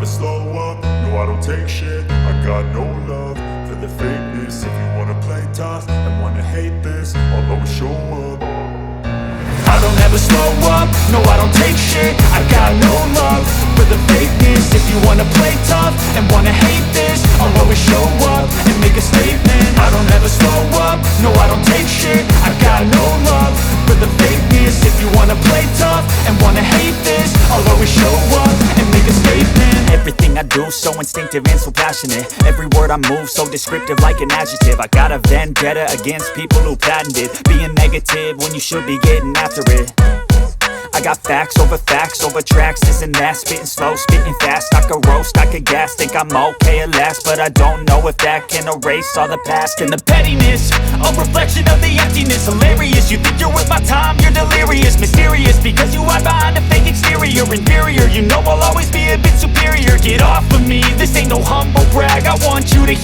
slow up, no I don't take shit. I got no love for the fakeness. If you wanna play tough and wanna hate this, I'll always show up. I don't ever slow up, no I don't take shit. I got no love for the fakeness. If you wanna play tough and wanna hate this, I'll always show up and make a statement. I don't ever slow up, no I don't take shit. I got no love for the fakeness. If you wanna play tough and wanna hate this, I'll always show up and make a statement. Everything I do so instinctive and so passionate. Every word I move so descriptive like an adjective. I got a vendetta against people who patented being negative when you should be getting after it. I got facts over tracks, this and that. Spitting slow, spitting fast. I could roast, I could gas. Think I'm okay at last, but I don't know if that can erase all the past. And the pettiness, a reflection of the emptiness. Hilarious, you think you're worth my time, you're delirious. Mysterious, because you hide behind a fake exterior. Inferior, you know I'll always be a bit superior. Get off of me, this ain't no humble brag. I want you to